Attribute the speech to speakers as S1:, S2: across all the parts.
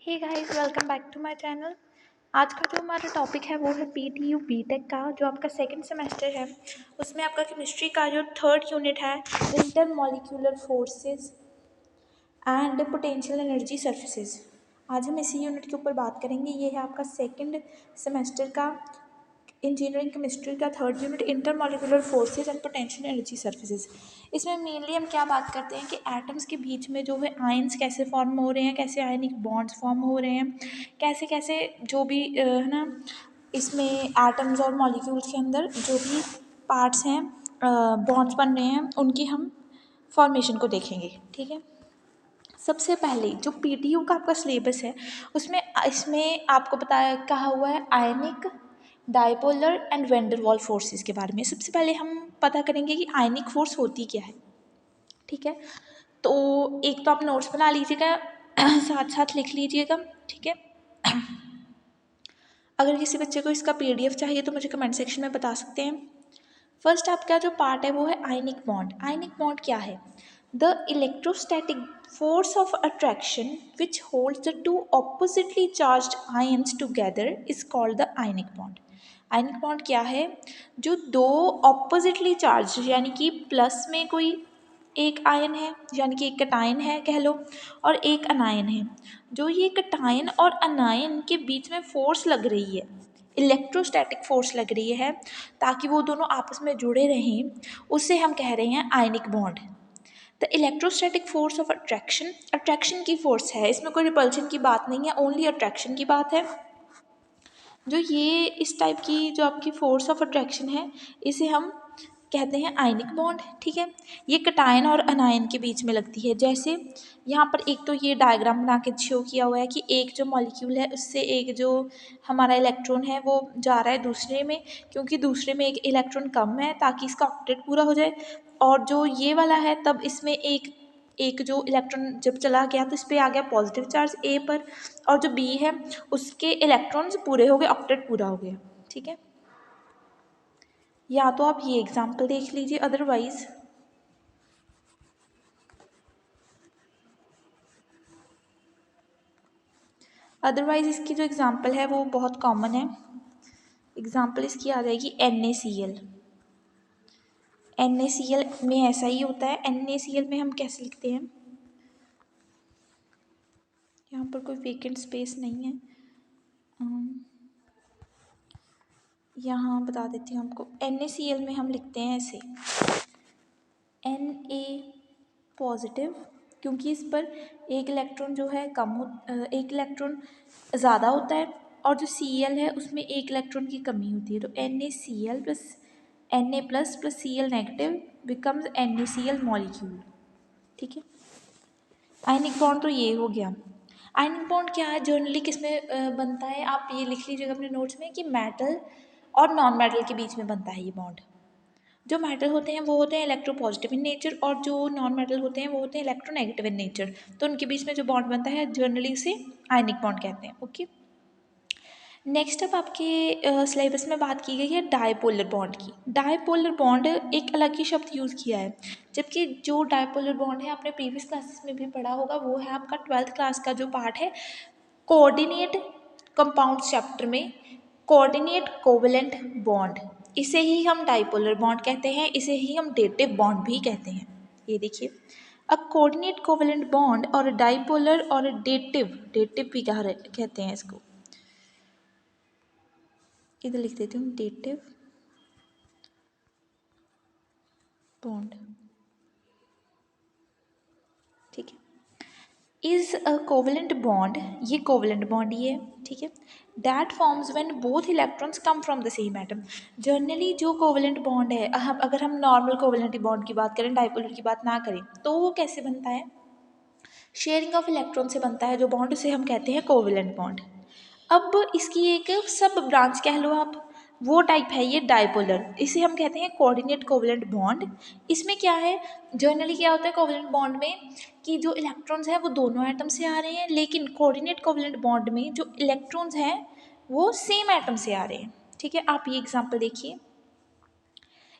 S1: Hey guys, welcome back to my channel. आज का जो हमारा टॉपिक है वो है पीटीयू बीटेक का, जो आपका सेकंड सेमेस्टर है। उसमें आपका केमिस्ट्री का जो थर्ड यूनिट है, intermolecular forces and potential energy surfaces. आज हम इसी यूनिट के ऊपर बात करेंगे। ये है आपका सेकंड सेमेस्टर का इंजीनियरिंग केमिस्ट्री का third unit, intermolecular forces and potential energy surfaces. इसमें मेनली हम क्या बात करते हैं कि एटम्स के बीच में जो है आयंस कैसे फॉर्म हो रहे हैं, कैसे आयनिक बॉन्ड्स फॉर्म हो रहे हैं, कैसे कैसे जो भी है ना, इसमें एटम्स और मॉलिक्यूल्स के अंदर जो भी पार्ट्स हैं, बॉन्ड्स बन रहे हैं, उनकी हम फॉर्मेशन को देखेंगे। ठीक है। सबसे पहले जो पीटीयू का आपका सिलेबस है उसमें इसमें आपको बताया कहा हुआ है ionic, dipolar and van der Waals forces के बारे में। सबसे पहले हम पता करेंगे कि आयनिक फोर्स होती क्या है। ठीक है, तो एक तो आप नोट्स बना लीजिएगा, साथ साथ लिख लीजिएगा। ठीक है, अगर किसी बच्चे को इसका पीडीएफ चाहिए तो मुझे कमेंट सेक्शन में बता सकते हैं। फर्स्ट आपका जो पार्ट है वो है आयनिक बॉन्ड। आयनिक बॉन्ड क्या है? The electrostatic force of attraction which holds the two oppositely charged ions together is called the ionic bond. Ionic bond क्या है? जो दो ऑपोजिटली चार्ज यानी कि प्लस में कोई एक आयन है, यानी कि एक कटायन है कह लो, और एक अनायन है। जो ये कटायन और अनायन के बीच में फोर्स लग रही है, इलेक्ट्रोस्टैटिक फोर्स लग रही है, ताकि वो दोनों आपस में जुड़े रहें, उसे हम कह रहे हैं ionic bond. The electrostatic force of attraction, attraction की फोर्स है, इसमें कोई रिपल्शन की बात नहीं है, ओनली अट्रैक्शन की बात है। जो ये इस टाइप की जो आपकी फोर्स ऑफ अट्रैक्शन है, इसे हम कहते हैं आयनिक बॉन्ड। ठीक है, ये कटायन और अनायन के बीच में लगती है। जैसे यहाँ पर एक तो ये डायग्राम बना के शो किया हुआ है कि एक जो मॉलिक्यूल है उससे एक जो हमारा इलेक्ट्रॉन है वो जा रहा है दूसरे में, क्योंकि दूसरे में एक इलेक्ट्रॉन कम है ताकि इसका ऑक्टेट पूरा हो जाए। और जो ये वाला है तब इसमें एक एक जो इलेक्ट्रॉन जब चला गया तो इस पर आ गया पॉजिटिव चार्ज ए पर, और जो बी है उसके इलेक्ट्रॉन्स पूरे हो गए, ऑक्टेट पूरा हो गया। ठीक है, या तो आप ये एग्जाम्पल देख लीजिए, अदरवाइज इसकी जो एग्जाम्पल है वो बहुत कॉमन है। एग्जाम्पल इसकी आ जाएगी NaCl। NaCl में ऐसा ही होता है। NaCl में हम कैसे लिखते हैं, यहाँ पर कोई वेकेंट स्पेस नहीं है, यहाँ बता देती हूँ आपको। NaCl में हम लिखते हैं ऐसे Na पॉजिटिव, क्योंकि इस पर एक इलेक्ट्रॉन जो है एक इलेक्ट्रॉन ज़्यादा होता है, और जो Cl है उसमें एक इलेक्ट्रॉन की कमी होती है। तो NaCl plus Na plus plus Cl negative becomes NaCl molecule. ठीक है, आयनिक बॉन्ड तो ये हो गया। आयनिक बॉन्ड क्या है, जनरली किस में बनता है, आप ये लिख लीजिएगा अपने नोट्स में कि मेटल और नॉन मेटल के बीच में बनता है ये बॉन्ड। जो मेटल होते हैं वो होते हैं इलेक्ट्रोपॉजिटिव इन नेचर, और जो नॉन मेटल होते हैं वो होते हैं इलेक्ट्रोनेगेटिव इन नेचर। तो उनके बीच में जो बॉन्ड बनता है जनरली उसे आयनिक बॉन्ड कहते हैं। ओके, नेक्स्ट अब आपके सिलेबस में बात की गई है डायपोलर बॉन्ड की। डायपोलर बॉन्ड एक अलग ही शब्द यूज़ किया है, जबकि जो डायपोलर बॉन्ड है आपने प्रीवियस क्लासेस में भी पढ़ा होगा, वो है आपका 12th क्लास का जो पार्ट है कोऑर्डिनेट कंपाउंड चैप्टर में, कोऑर्डिनेट कोवेलेंट बॉन्ड। इसे ही हम डायपोलर बॉन्ड कहते हैं, इसे ही हम डेटिव बॉन्ड भी कहते हैं। ये देखिए, अ कोऑर्डिनेट कोवेलेंट बॉन्ड और डायपोलर और डेटिव, डेटिव भी कहते हैं इसको। इधर लिख देती हूँ डेटिव बॉन्ड। ठीक है, इज अ कोवेलेंट बॉन्ड, ये कोवेलेंट बॉन्ड ही है। ठीक है, that forms when both electrons come from the same atom. Generally जो कोवेलेंट बॉन्ड है, अगर हम नॉर्मल कोवेलेंट बॉन्ड की बात करें, डायपोलर की बात ना करें, तो वो कैसे बनता है, शेयरिंग ऑफ इलेक्ट्रॉन से बनता है जो बॉन्ड, उसे हम कहते हैं कोवेलेंट बॉन्ड। अब इसकी एक सब ब्रांच कह लो आप, वो टाइप है ये डायपोलर, इसे हम कहते हैं कोऑर्डिनेट कोवेलेंट बॉन्ड। इसमें क्या है, जनरली क्या होता है कोवेलेंट बॉन्ड में कि जो इलेक्ट्रॉन्स हैं वो दोनों एटम से आ रहे हैं, लेकिन कोऑर्डिनेट कोवेलेंट बॉन्ड में जो इलेक्ट्रॉन्स हैं वो सेम एटम से आ रहे हैं। ठीक है, आप ये एग्जांपल देखिए,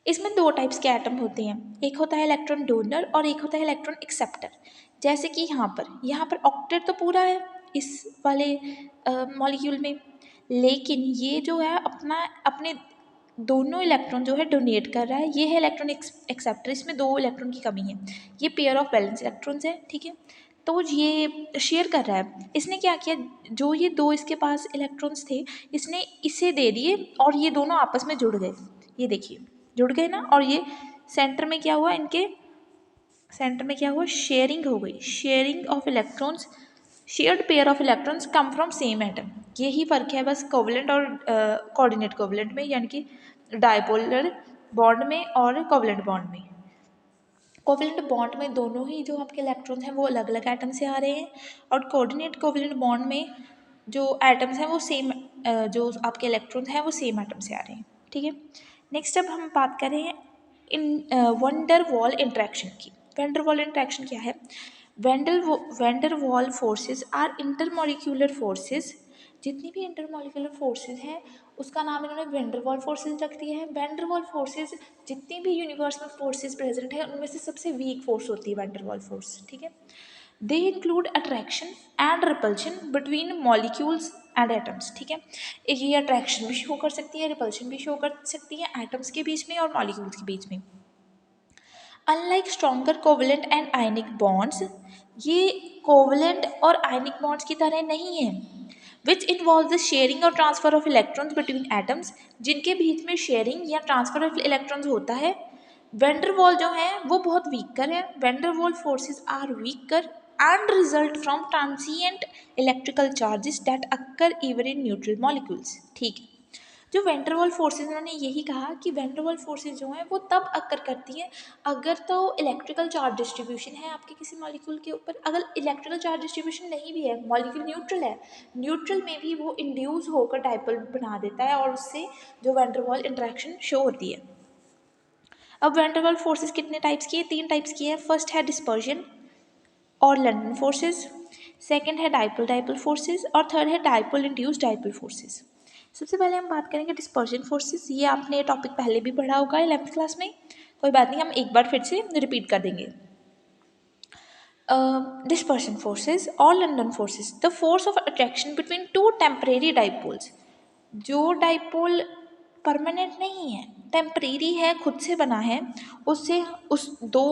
S1: इसमें दो टाइप्स के एटम होते हैं, एक होता है इलेक्ट्रॉन डोनर और एक होता है इलेक्ट्रॉन एक्सेप्टर। जैसे कि यहाँ पर ऑक्टेट तो पूरा है, इस वाले मॉलिक्यूल में, लेकिन ये जो है अपने दोनों इलेक्ट्रॉन जो है डोनेट कर रहा है। ये है इलेक्ट्रॉन एक्सेप्टर, इसमें 2 इलेक्ट्रॉन की कमी है। ये पेयर ऑफ वैलेंस इलेक्ट्रॉन्स है, ठीक है। तो ये शेयर कर रहा है। इसने क्या किया, जो ये 2 इसके पास इलेक्ट्रॉन्स थे, इसने इसे दे दिए और ये दोनों आपस में जुड़ गए। ये देखिए जुड़ गए ना, और ये सेंटर में क्या हुआ, इनके सेंटर में क्या हुआ, शेयरिंग हो गई। Sharing of electrons, shared pair of electrons come from same atom. यही फ़र्क है बस कोवलेंट और कोऑर्डिनेट कोवलेंट में, यानी कि डायपोलर बॉन्ड में और कोवलेंट बॉन्ड में। कोवलेंट बॉन्ड में दोनों ही जो आपके इलेक्ट्रॉन्स हैं वो अलग अलग एटम से आ रहे हैं, और कोऑर्डिनेट कोवलेंट बॉन्ड में जो एटम्स हैं वो सेम, जो आपके इलेक्ट्रॉन्स हैं वो सेम एटम से आ रहे हैं, ठीक है। नेक्स्ट अब हम बात करें इन वंडर वॉल इंट्रैक्शन की। वैन डर वाल इंट्रैक्शन क्या है, van der Waal forces are intermolecular forces. जितनी भी इंटरमॉलिक्यूलर फोर्सेज हैं उसका नाम इन्होंने वैन डर वाल फोर्सेज रख दिया है। वैन डर वाल फोर्सेज, जितनी भी यूनिवर्स में फोर्सेज प्रेजेंट है उनमें से सबसे वीक फोर्स होती है वैन डर वाल फोर्स, ठीक है। They include attraction and repulsion between molecules and atoms, ठीक है। ये अट्रैक्शन भी शो कर सकती है, रिपल्शन भी शो कर सकती है एटम्स के बीच में और मॉलिक्यूल्स के बीच में। Unlike stronger covalent and ionic bonds, ये कोवलेंट और आयनिक बॉन्ड्स की तरह नहीं है। विच इन्वॉल्व द शेयरिंग और transfer of electrons between atoms, जिनके बीच में शेयरिंग या ट्रांसफर ऑफ इलेक्ट्रॉन्स होता है। वैन डर वाल जो है वो बहुत वीकर है। Van der Waal forces are weaker and result from transient electrical charges that occur even in neutral molecules, ठीक है। जो वैन डर वाल फोर्सेज, उन्होंने यही कहा कि वैन डर वाल फोर्सेज जो हैं वो तब अक्कर करती हैं अगर तो इलेक्ट्रिकल चार्ज डिस्ट्रीब्यूशन है आपके किसी मॉलिक्यूल के ऊपर। अगर इलेक्ट्रिकल चार्ज डिस्ट्रीब्यूशन नहीं भी है, मॉलिक्यूल न्यूट्रल है, न्यूट्रल में भी वो इंड्यूस होकर डायपोल बना देता है और उससे जो वैन डर वाल इंट्रैक्शन शो होती है। अब वैन डर वाल फोर्सेज कितने टाइप्स की है, 3 टाइप्स की है। फर्स्ट है डिस्पर्जन और लंडन फोर्सेज, सेकंड है डाइपोल डाइपोल फोर्सेज, और थर्ड है डाइपोल इंड्यूस्ड डाइपोल फोर्सेज। सबसे पहले हम बात करेंगे डिस्पर्जन फोर्सेज। ये आपने टॉपिक पहले भी पढ़ा होगा 11th क्लास में, कोई बात नहीं, हम एक बार फिर से रिपीट कर देंगे। डिस्पर्जन फोर्सेज और London forces, the force of attraction between 2 temporary dipoles. जो डाइपोल परमानेंट नहीं है, टेम्परेरी है, खुद से बना है, उससे उस 2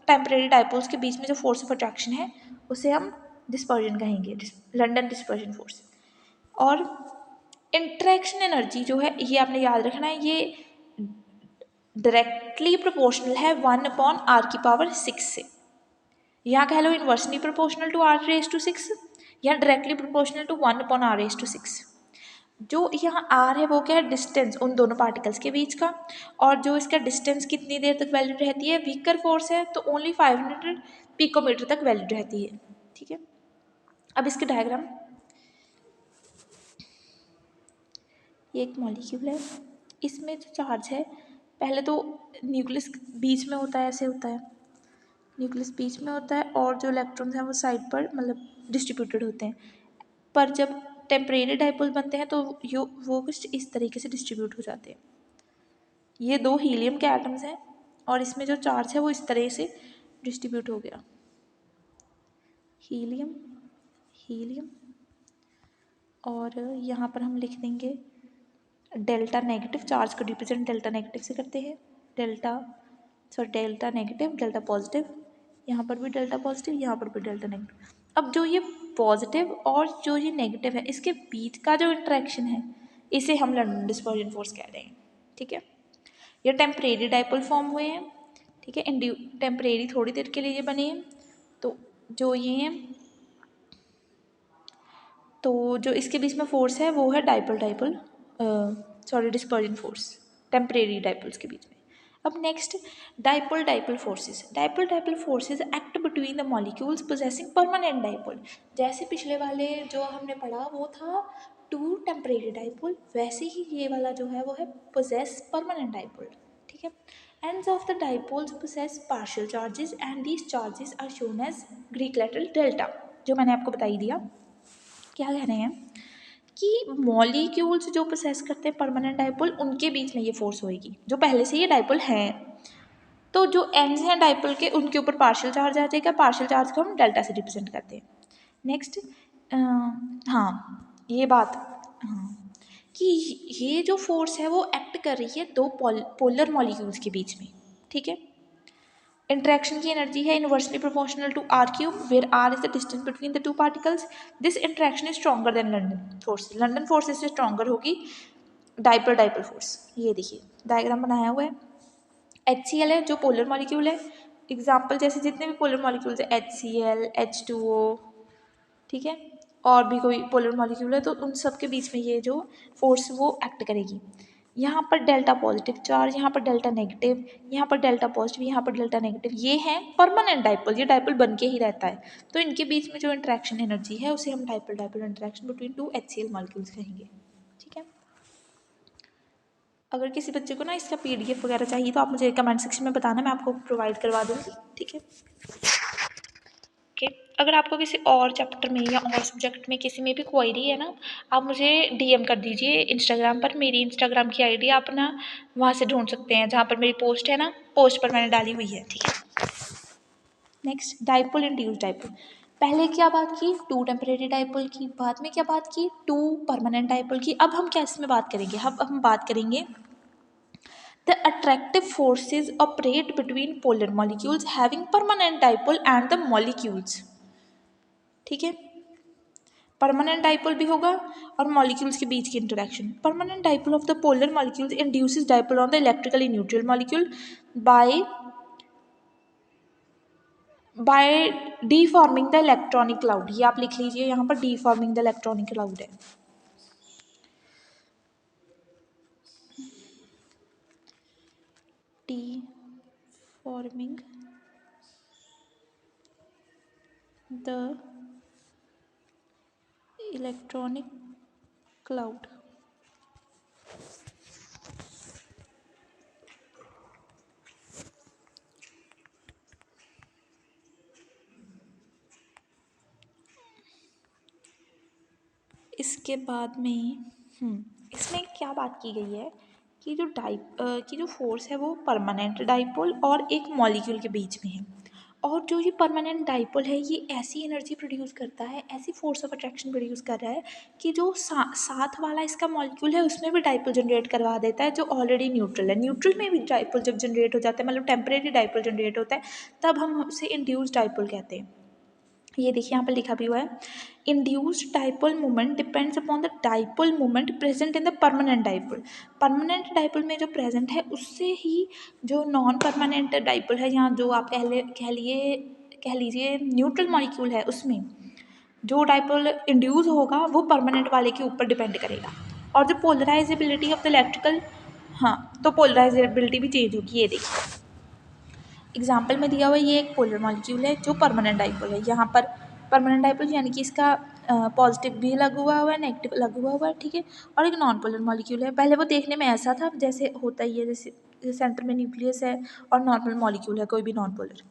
S1: टेम्परेरी डाइपोल्स के बीच में जो फोर्स ऑफ अट्रैक्शन है उसे हम डिस्पर्जन कहेंगे, लंडन डिस्पर्जन फोर्स। और इंट्रैक्शन एनर्जी जो है ये आपने याद रखना है, ये डायरेक्टली प्रोपोर्शनल है 1/r⁶ से। यहाँ कह लो इन्वर्सली प्रोपोर्शनल टू r⁶ या डायरेक्टली प्रोपोर्शनल टू 1/r⁶। जो यहाँ r है वो क्या है, डिस्टेंस उन दोनों पार्टिकल्स के बीच का, और जो इसका डिस्टेंस कितनी देर तक वैलिड रहती है, वीकर फोर्स है तो ओनली 500 पिकोमीटर तक वैलिड रहती है, ठीक है। अब इसके डायग्राम, ये एक मॉलिक्यूल है, इसमें जो चार्ज है, पहले तो न्यूक्लियस बीच में होता है, ऐसे होता है, न्यूक्लियस बीच में होता है और जो इलेक्ट्रॉन्स हैं वो साइड पर मतलब डिस्ट्रीब्यूटेड होते हैं। पर जब टेम्परेरी डाइपोल बनते हैं तो वो कुछ इस तरीके से डिस्ट्रीब्यूट हो जाते हैं। ये 2 हीलियम के एटम्स हैं और इसमें जो चार्ज है वो इस तरह से डिस्ट्रीब्यूट हो गया, हीलियम हीलियम, और यहाँ पर हम लिख देंगे डेल्टा नेगेटिव। चार्ज को रिप्रेजेंट डेल्टा नेगेटिव से करते हैं, डेल्टा नेगेटिव, डेल्टा पॉजिटिव, यहाँ पर भी डेल्टा पॉजिटिव, यहाँ पर भी डेल्टा नेगेटिव। अब जो ये पॉजिटिव और जो ये नेगेटिव है इसके बीच का जो इंट्रैक्शन है इसे हम लंडन डिस्पर्जन फोर्स कह रहे हैं, ठीक है। ये टेम्परेरी डाइपोल फॉर्म हुए हैं, ठीक है, टेम्परेरी थोड़ी देर के लिए ये बने हैं। तो जो ये हैं, तो जो इसके बीच में फोर्स है वो है डिस्पर्जन फोर्स, टेम्परेरी डाइपोल्स के बीच में। अब next dipole dipole forces. Dipole dipole forces act between the molecules possessing permanent dipole. जैसे पिछले वाले जो हमने पढ़ा वो था 2 टेम्परेरी डाइपोल, वैसे ही ये वाला जो है वो है पोजेस परमानेंट डाइपोल, ठीक है। ends of the dipoles possess partial charges and these charges are shown as Greek letter delta, जो मैंने आपको बता ही दिया। क्या कह रहे हैं कि मॉलिक्यूल्स जो पोसेस करते हैं परमानेंट डाइपोल उनके बीच में ये फोर्स होएगी, जो पहले से ये डाइपोल हैं, तो जो एंड्स हैं डाइपोल के उनके ऊपर पार्शियल चार्ज आ जाएगा, पार्शियल चार्ज को हम डेल्टा से रिप्रेजेंट करते हैं। नेक्स्ट हाँ ये बात, हाँ, कि ये जो फोर्स है वो एक्ट कर रही है दो पोलर मॉलिक्यूल्स के बीच में, ठीक है। इंटरेक्शन की एनर्जी है inversely proportional to R cube, where R is the distance between the two particles. This interaction is stronger than London force, London force इससे स्ट्रॉन्गर होगी डाइपोल डाइपोल फोर्स। ये देखिए डायग्राम बनाया हुआ है। HCl है जो पोलर मॉलिक्यूल है, एग्जाम्पल जैसे जितने भी पोलर मॉलिक्यूल्स है HCl, H2O, ठीक है, और भी कोई पोलर मॉलिक्यूल है तो उन सब के बीच में ये जो फोर्स वो एक्ट करेगी। यहाँ पर डेल्टा पॉजिटिव चार्ज, यहाँ पर डेल्टा नेगेटिव, यहाँ पर डेल्टा पॉजिटिव, यहाँ पर डेल्टा नेगेटिव, ये है परमानेंट डाइपोल, ये डाइपोल बन के ही रहता है। तो इनके बीच में जो इंटरेक्शन एनर्जी है उसे हम dipole dipole interaction between two HCl molecules कहेंगे, ठीक है। अगर किसी बच्चे को ना इसका PDF वगैरह चाहिए तो आप मुझे कमेंट सेक्शन में बताना, मैं आपको प्रोवाइड करवा दूँगी, ठीक है। ओके, अगर आपको किसी और चैप्टर में या और सब्जेक्ट में किसी में भी क्वेरी है ना, आप मुझे DM कर दीजिए इंस्टाग्राम पर, मेरी इंस्टाग्राम की ID आप ना वहाँ से ढूंढ सकते हैं, जहाँ पर मेरी पोस्ट है ना, पोस्ट पर मैंने डाली हुई है, ठीक है। नेक्स्ट डाइपोल इंड्यूस्ड डाइपोल, पहले क्या बात की टू टेम्परेरी डाइपोल की, बाद में क्या बात की टू परमानेंट डाइपोल की। अब हम क्या इसमें बात करेंगे, अब हम बात करेंगे the attractive forces operate between polar molecules having permanent dipole and the molecules, ठीक है। परमानेंट डाइपोल भी होगा और मॉलिक्यूल्स के बीच की interaction. Permanent dipole of the polar molecules induces dipole on the electrically neutral molecule by deforming the electronic cloud. ये आप लिख लीजिए यहाँ पर, डीफॉर्मिंग द इलेक्ट्रॉनिक क्लाउड है। डीफॉर्मिंग द इलेक्ट्रॉनिक क्लाउड, इसके बाद में इसमें क्या बात की गई है कि जो फोर्स है वो परमानेंट डाइपोल और एक मॉलिक्यूल के बीच में है, और जो ये परमानेंट डाइपोल है ये ऐसी एनर्जी प्रोड्यूस करता है, ऐसी फोर्स ऑफ अट्रैक्शन प्रोड्यूस कर रहा है कि जो साथ वाला इसका मॉलिक्यूल है उसमें भी डाइपोल जनरेट करवा देता है, जो ऑलरेडी न्यूट्रल है। न्यूट्रल में भी डाइपोल जब जनरेट हो जाता है, मतलब टेम्परेरी डाइपोल जनरेट होता है, तब हम उसे इंड्यूस्ड डाइपोल कहते हैं। ये देखिए यहाँ पर लिखा भी हुआ है, induced dipole moment depends upon the dipole moment present in the permanent dipole. Permanent dipole में जो प्रेजेंट है उससे ही जो नॉन परमानेंट डाइपोल है, यहाँ जो आप कह लीजिए न्यूट्रल मॉलिक्यूल है, उसमें जो डाइपोल इंड्यूस होगा वो परमानेंट वाले के ऊपर डिपेंड करेगा। और जो पोलराइजेबिलिटी ऑफ द इलेक्ट्रिकल, हाँ, तो पोलराइजेबिलिटी भी चेंज होगी। ये देखिए एग्जाम्पल में दिया हुआ है, ये एक पोलर मॉलिक्यूल है जो परमानेंट डाइपोल है। यहाँ पर परमानेंट डाइपोल यानी कि इसका पॉजिटिव भी लगा हुआ है, नेगेटिव लगा हुआ है, ठीक है। और एक नॉन पोलर मॉलिक्यूल है, पहले वो देखने में ऐसा था जैसे होता ही है, जैसे सेंटर में न्यूक्लियस है और नॉर्मल मॉलिक्यूल है कोई भी नॉन पोलर।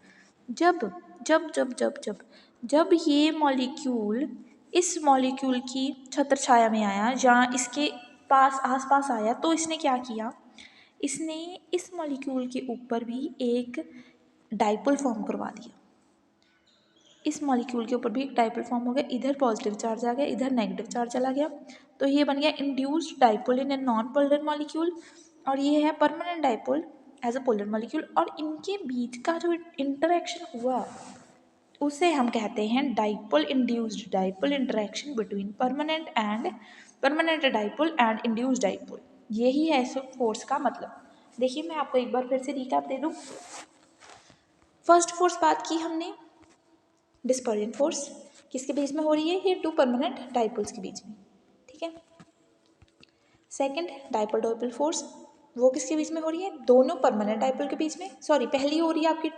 S1: जब जब जब जब जब जब ये मॉलिक्यूल इस मॉलिक्यूल की छत्र छाया में आया या इसके पास आसपास आया, तो इसने क्या किया, इसने इस मॉलिक्यूल के ऊपर भी एक डाइपोल फॉर्म करवा दिया। इस मॉलिक्यूल के ऊपर भी एक डाइपोल फॉर्म हो गया, इधर पॉजिटिव चार्ज आ गया, इधर नेगेटिव चार्ज चला गया, तो ये बन गया induced dipole in a non polar molecule. और ये है permanent dipole as a polar molecule, और इनके बीच का जो इंटरेक्शन हुआ उसे हम कहते हैं dipole induced dipole interaction between permanent dipole and induced dipole. यही है इस फोर्स का मतलब। देखिए मैं आपको एक बार फिर से रिकैप दे दूँ। फर्स्ट फोर्स बात की हमने, डिस्पर्जन फोर्स किसके बीच में हो रही है, ये टू परमानेंट डाइपोल्स के बीच में, ठीक है। सेकंड डाइपोल डाइपोल फोर्स, वो किसके बीच में हो रही है, दोनों परमानेंट डाइपोल के बीच में, सॉरी पहली हो रही है आपकी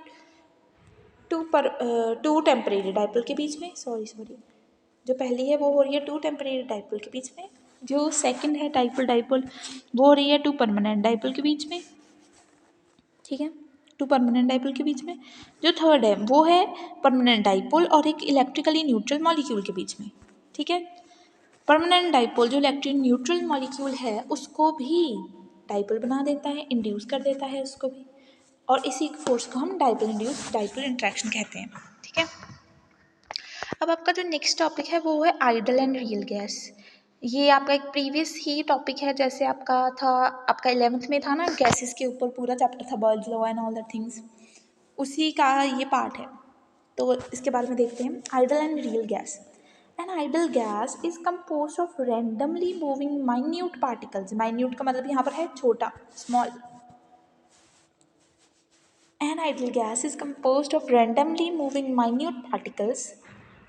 S1: टू टेम्परेरी डाइपोल के बीच में, सॉरी जो पहली है वो हो रही है टू टेम्परेरी डाइपोल के बीच में। जो सेकंड है डाइपोल डाइपोल वो हो रही है टू परमानेंट डाइपोल के बीच में, ठीक है, टू परमानेंट डाइपोल के बीच में। जो थर्ड है वो है परमानेंट डाइपोल और एक इलेक्ट्रिकली न्यूट्रल मॉलिक्यूल के बीच में, ठीक है। परमानेंट डाइपोल जो इलेक्ट्रिक न्यूट्रल मॉलिक्यूल है उसको भी डाइपोल बना देता है, इंड्यूस कर देता है उसको भी, और इसी फोर्स को हम डाइपोल इंड्यूस डाइपोल इंट्रैक्शन कहते हैं, ठीक है। अब आपका जो नेक्स्ट टॉपिक है वो है आइडल एंड रियल गैस। ये आपका एक प्रीवियस ही टॉपिक है, जैसे आपका था, आपका 11th में था ना, गैसेस के ऊपर पूरा चैप्टर था, बर्ज law and all that things, उसी का ये पार्ट है। तो इसके बारे में देखते हैं, ideal and real gas. An ideal gas is compose of randomly moving minute particles. Minute का मतलब यहाँ पर है छोटा, small. An idle gas is composed of randomly moving minute particles.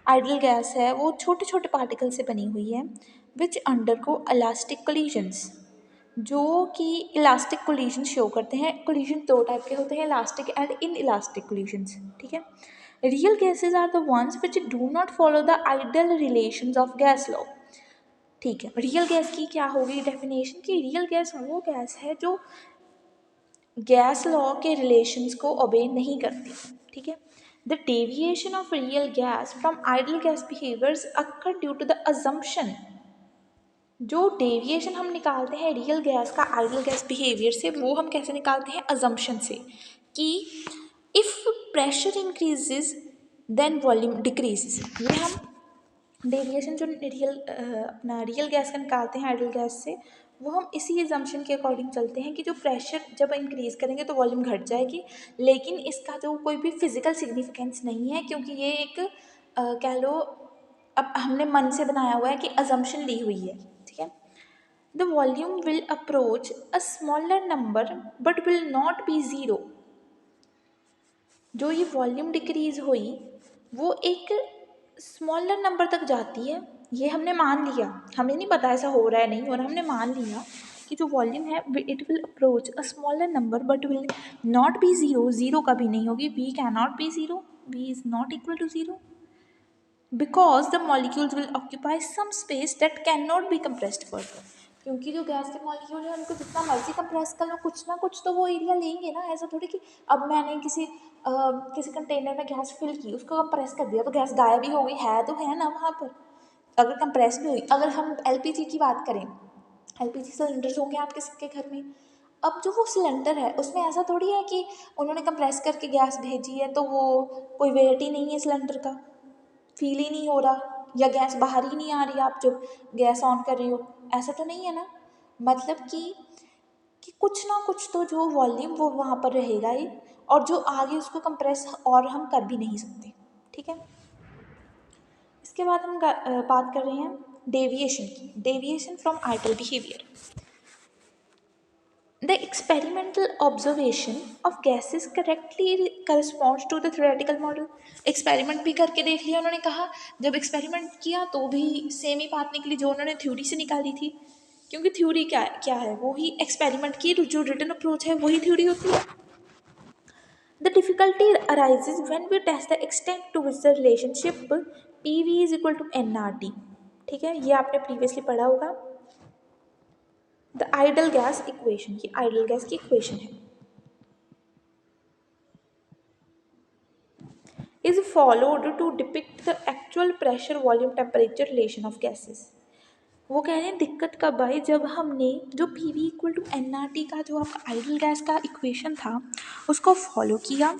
S1: Idol gas है वो छोटे छोटे पार्टिकल से बनी हुई है, विच अंडरगो इलास्टिक कोलिजन्स, जो कि इलास्टिक कोलिजन शो करते हैं। कोलिजन दो टाइप के होते हैं, elastic and in elastic collisions, ठीक है। Real gases are the ones which do not follow the ideal relations of gas law, ठीक है। रियल गैस की क्या होगी डेफिनेशन, कि रियल गैस वो गैस है जो गैस लॉ के रिलेशंस को ओबे नहीं करती, ठीक है। The deviation of real gas from ideal gas behaviours occur due to the assumption, जो डेविएशन हम निकालते हैं रियल गैस का आइडल गैस बिहेवियर से, वो हम कैसे निकालते हैं, अजम्पशन से, कि if pressure increases then volume decreases. ये हम डेविएशन जो अपना रियल गैस का निकालते हैं आइडल गैस से, वो हम इसी एजम्पशन के अकॉर्डिंग चलते हैं कि जो प्रेशर जब इंक्रीज़ करेंगे तो वॉल्यूम घट जाएगी, लेकिन इसका जो कोई भी फिजिकल सिग्निफिकेंस नहीं है, क्योंकि ये एक कह लो अब हमने मन से बनाया हुआ है कि अजम्पशन ली हुई है, ठीक है। The volume will approach a smaller number but will not be zero. जो ये वॉल्यूम डिक्रीज़ हुई वो एक स्मॉलर नंबर तक जाती है, ये हमने मान लिया, हमें नहीं पता ऐसा हो रहा है नहीं, और हमने मान लिया कि जो वॉल्यूम है it will approach a smaller number but will not be zero. Zero कभी नहीं होगी, V can not be zero, V is not equal to zero, because the molecules will occupy some space that can not be compressed further. क्योंकि जो gas के molecule है उनको जितना मर्जी कंप्रेस कर लो, कुछ ना कुछ तो वो एरिया लेंगे ना। ऐसा थोड़ी कि अब मैंने किसी कंटेनर में गैस फिल की, उसको कंप्रेस कर दिया तो गैस गायब ही हो गई, है तो है ना वहाँ पर, अगर कंप्रेस भी हुई। अगर हम एलपीजी की बात करें, एलपीजी सिलेंडर्स होंगे आपके सबके घर में, अब जो वो सिलेंडर है उसमें ऐसा थोड़ी है कि उन्होंने कंप्रेस करके गैस भेजी है तो वो कोई वेट ही नहीं है सिलेंडर का, फील ही नहीं हो रहा, या गैस बाहर ही नहीं आ रही आप जब गैस ऑन कर रही हो, ऐसा तो नहीं है ना। मतलब कि कुछ ना कुछ तो जो वॉल्यूम वो वहाँ पर रहेगा ही, और जो आगे उसको कंप्रेस और हम कर भी नहीं सकते, ठीक है। इसके बाद हम बात कर रहे हैं डेविएशन की, deviation from ideal behaviour. The experimental observation of gases correctly corresponds to the theoretical model। Experiment भी करके देख लिया उन्होंने, कहा जब एक्सपेरिमेंट किया तो भी सेम ही बात निकली जो उन्होंने थ्योरी से निकाली थी, क्योंकि थ्योरी क्या है, वही एक्सपेरिमेंट की जो रिटन अप्रोच है वही थ्योरी होती है। The difficulty arises when we test the extent to which the relationship PV is equal to nRT, ठीक है, ये आपने प्रीवियसली पढ़ा होगा। द आइडल गैस इक्वेशन, ये आइडल गैस की इक्वेशन है, is followed to depict the actual pressure volume temperature relation of gases। वो कह रहे हैं दिक्कत कब आई, जब हमने जो P V equal to N R T का जो आपका आइडल गैस का इक्वेशन था उसको फॉलो किया,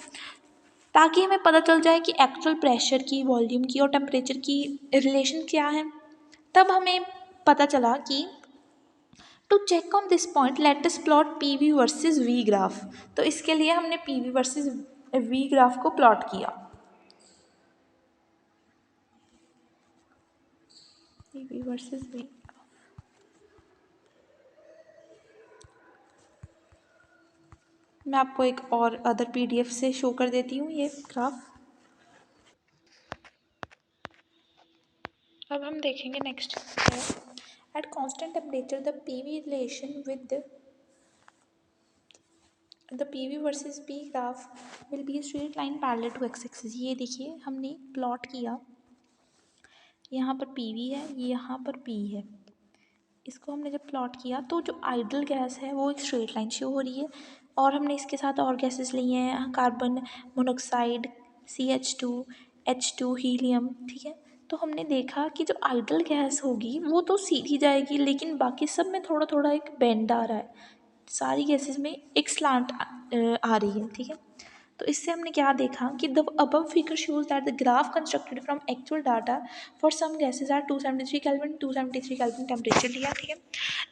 S1: ताकि हमें पता चल जाए कि एक्चुअल प्रेशर की, वॉल्यूम की और टेम्परेचर की रिलेशन क्या है। तब हमें पता चला कि to check on this point let us plot P V versus V graph. तो इसके लिए हमने P V versus V graph को प्लॉट किया। पी वी वर्सेज वी, मैं आपको एक और अदर पीडीएफ से शो कर देती हूँ ये ग्राफ। अब हम देखेंगे नेक्स्ट है, at constant temperature the PV relation with the PV versus P graph will be straight line parallel to X axis. ये देखिए हमने प्लॉट किया, यहाँ पर पीवी है, ये यहाँ पर पी है, इसको हमने जब प्लॉट किया तो जो आइडल गैस है वो एक स्ट्रेट लाइन शो हो रही है, और हमने इसके साथ और गैसेस लिए हैं, कार्बन मोनोक्साइड, CH2 हीलियम, ठीक है। तो हमने देखा कि जो आइडल गैस होगी वो तो सीधी जाएगी, लेकिन बाकी सब में थोड़ा थोड़ा एक बेंड आ रहा है, सारी गैसेस में एक स्लांट आ रही है, ठीक है। तो इससे हमने क्या देखा कि the above figure shows that the graph constructed from actual data for some gases are 273 kelvin 273 kelvin temperature लिया, ठीक है।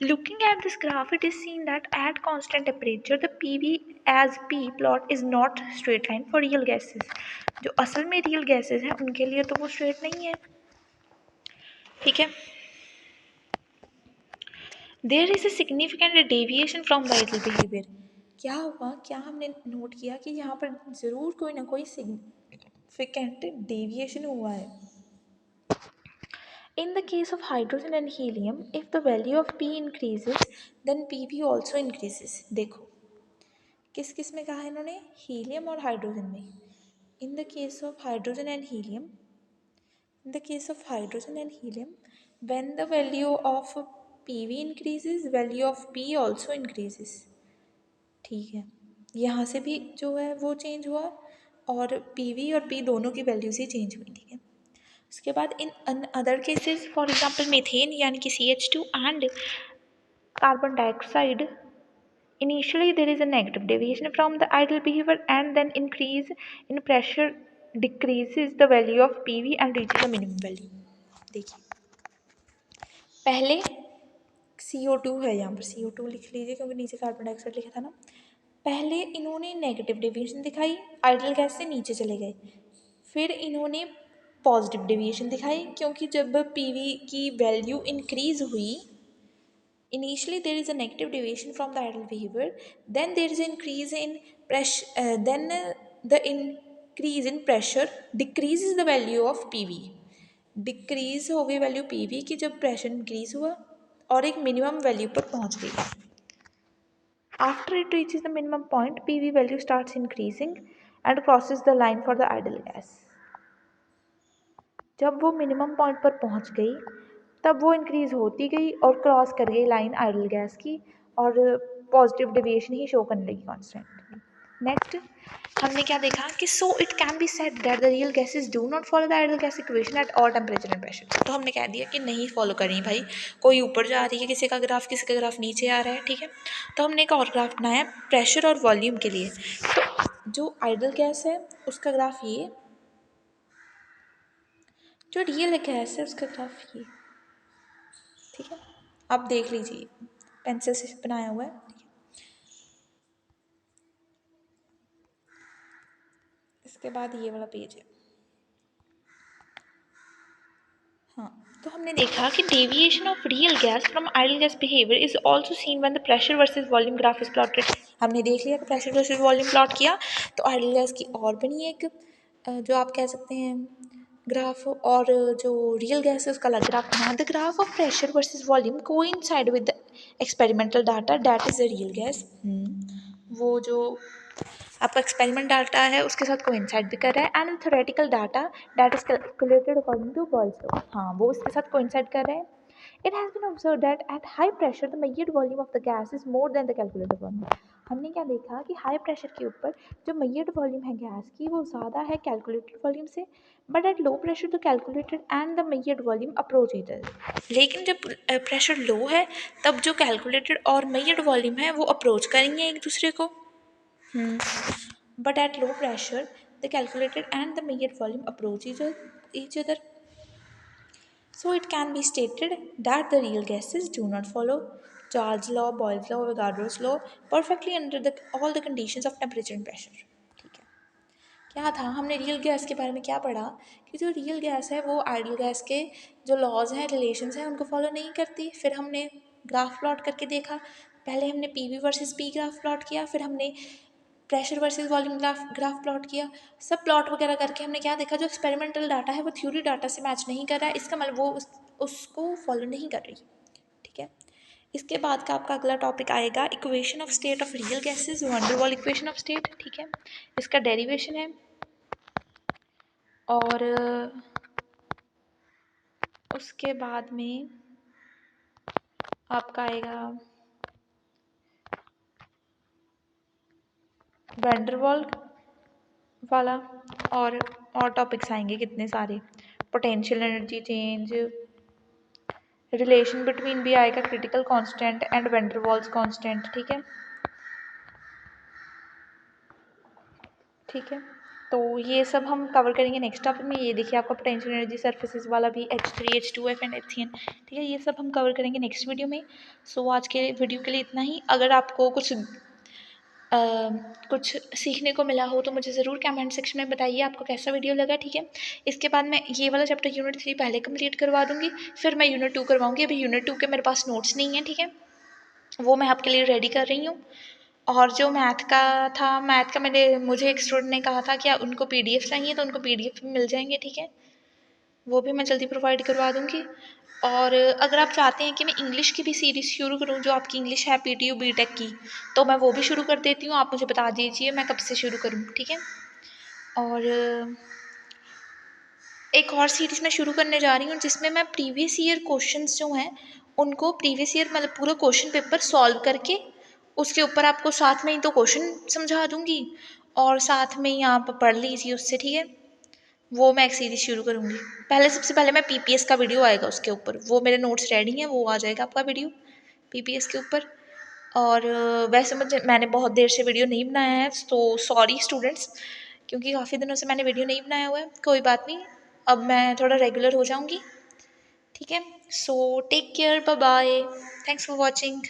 S1: Looking at this graph it is seen that at constant temperature the P V as P plot is not straight line for real gases. जो असल में real gases हैं उनके लिए तो वो स्ट्रेट नहीं है, ठीक है। There is a significant deviation from the ideal behaviour. क्या हुआ, क्या हमने नोट किया कि यहाँ पर ज़रूर कोई ना कोई सिग्निफिकेंट डेविएशन हुआ है। In the case of hydrogen and helium, if the value of P increases, then PV also increases. देखो किस किस में कहा है इन्होंने, हीलियम और हाइड्रोजन में। In the case of hydrogen and helium, in the case of hydrogen and helium, when the value of PV increases, value of P also increases. ठीक है, यहाँ से भी जो है वो चेंज हुआ और PV और P दोनों की वैल्यूज ही चेंज हुई, ठीक है। उसके बाद in other cases for example methane यानी कि CH2 and carbon dioxide, initially there is a negative deviation from the ideal behavior and then increase in pressure decreases the value of PV and reaches the minimum value। देखिए पहले CO2 है, यहाँ पर CO2 लिख लीजिए क्योंकि नीचे carbon dioxide लिखा था ना। पहले इन्होंने नेगेटिव डेविएशन दिखाई, आइडियल गैस से नीचे चले गए। फिर इन्होंने पॉजिटिव डेविएशन दिखाई क्योंकि जब PV की वैल्यू इंक्रीज हुई, initially there is a negative deviation from the ideal behavior, then there is an increase in pressure, the increase in pressure decreases the value of PV। Decrease हो गई value PV की जब pressure increase हुआ और एक minimum value पर पहुंच गई। After it reaches the minimum point PV value starts increasing and crosses the line for the ideal gas. जब वो मिनिमम पॉइंट पर पहुंच गई तब वो इंक्रीज़ होती गई और क्रॉस कर गई लाइन आइडियल गैस की और पॉजिटिव डेविएशन ही शो करने लगी कॉन्स्टेंटली। नेक्स्ट हमने क्या देखा कि so it can be said that the real gases do not follow the ideal gas equation at all temperature and pressure. तो हमने कह दिया कि नहीं फॉलो करें भाई, कोई ऊपर जा रही है किसी का ग्राफ नीचे आ रहा है, ठीक है। तो हमने एक और ग्राफ बनाया प्रेशर और वॉल्यूम के लिए। तो जो आइडियल गैस है उसका ग्राफ ये, जो रियल गैस है उसका ग्राफ ये, ठीक है। आप देख लीजिए पेंसिल से बनाया हुआ है, ठीक है। इसके बाद ये वाला पेज है। हाँ, तो हमने देखा कि deviation of real gas from ideal gas behaviour is also seen when the pressure versus volume graph is plotted. हमने देख लिया कि प्रेशर वर्सेस वॉल्यूम प्लॉट किया तो आइडियल गैस की और बनी एक जो आप कह सकते हैं ग्राफ, और जो रियल गैस है उसका अलग ग्राफ बना। The graph of pressure versus volume coincide with the experimental data that is the real gas. वो जो आपका एक्सपेरिमेंट डाटा है उसके साथ कोइंसाइड भी कर रहा है and theoretical data that is calculated according to Boyle's law, हाँ वो इसके साथ कोइंसाइड कर रहे हैं। It has been observe that at high pressure the measured volume of the gas is more than the calculated volume. हमने क्या देखा कि हाई प्रेशर के ऊपर जो मेजर्ड वॉल्यूम है गैस की वो ज़्यादा है कैलकुलेटेड वॉल्यूम से, but at low pressure the calculated and the measured volume approach each other. लेकिन जब प्रेशर लो है तब जो कैलकुलेटेड और मेजर्ड वॉल्यूम है वो अप्रोच करेंगे एक दूसरे को। But at low pressure, the calculated and the measured volume approach each other. So it can be stated that the real gases do not follow Charles' law, Boyle's law, Avogadro's law perfectly under all the conditions of temperature and pressure। ठीक है, क्या था हमने real gas के बारे में क्या पढ़ा कि जो रियल गैस है वो आइडियल गैस के जो लॉज हैं, रिलेशंस हैं, उनको फॉलो नहीं करती। फिर हमने ग्राफ प्लॉट करके देखा, पहले हमने PV versus P graph plot किया, फिर हमने pressure versus volume graph plot किया। सब प्लॉट वगैरह करके हमने क्या देखा, जो एक्सपेरिमेंटल डाटा है वो थ्योरी डाटा से मैच नहीं कर रहा है, इसका मतलब वो उसको फॉलो नहीं कर रही, ठीक है। इसके बाद का आपका अगला टॉपिक आएगा equation of state of real gases, wonder wall equation of state, ठीक है। इसका डेरिवेशन है और उसके बाद में आपका आएगा वैंडरवाल वाला और टॉपिक्स आएंगे कितने सारे, potential energy change, relation between भी आएगा critical constant and der Waals constant, ठीक है। ठीक है, तो ये सब हम कवर करेंगे नेक्स्ट टॉपिक में। ये देखिए आपका पोटेंशियल एनर्जी सर्फेसिस वाला भी H3 H2F एंड HCN, ठीक है, ये सब हम कवर करेंगे नेक्स्ट वीडियो में। सो आज के वीडियो के लिए इतना ही। अगर आपको कुछ सीखने को मिला हो तो मुझे ज़रूर कमेंट सेक्शन में बताइए आपको कैसा वीडियो लगा, ठीक है। इसके बाद मैं ये वाला चैप्टर यूनिट 3 पहले कंप्लीट करवा दूँगी, फिर मैं यूनिट 2 करवाऊँगी। अभी यूनिट 2 के मेरे पास नोट्स नहीं है, ठीक है, वो मैं आपके लिए रेडी कर रही हूँ। और जो मैथ का था, मैथ का मुझे एक स्टूडेंट ने कहा था कि उनको PDF चाहिए, तो उनको PDF भी मिल जाएंगे, ठीक है, वो भी मैं जल्दी प्रोवाइड करवा दूँगी। और अगर आप चाहते हैं कि मैं इंग्लिश की भी सीरीज़ शुरू करूँ, जो आपकी इंग्लिश है PTU BTech की, तो मैं वो भी शुरू कर देती हूँ। आप मुझे बता दीजिए मैं कब से शुरू करूँ, ठीक है। और एक और सीरीज़ मैं शुरू करने जा रही हूँ जिसमें मैं प्रीवियस ईयर क्वेश्चंस जो हैं उनको प्रीवियस ईयर मतलब पूरा क्वेश्चन पेपर सॉल्व करके उसके ऊपर आपको साथ में ही तो क्वेश्चन समझा दूँगी और साथ में ही आप पढ़ लीजिए उससे, ठीक है। वो मैं एक सीरीज़ शुरू करूँगी। सबसे पहले मैं PPS का वीडियो आएगा उसके ऊपर, वो मेरे नोट्स रेडी हैं, वो आ जाएगा आपका वीडियो PPS के ऊपर। और वैसे मैंने बहुत देर से वीडियो नहीं बनाया है, तो सॉरी स्टूडेंट्स, क्योंकि काफ़ी दिनों से मैंने वीडियो नहीं बनाया हुआ है। कोई बात नहीं, अब मैं थोड़ा रेगुलर हो जाऊँगी, ठीक है। So take care, bye bye, thanks for watching.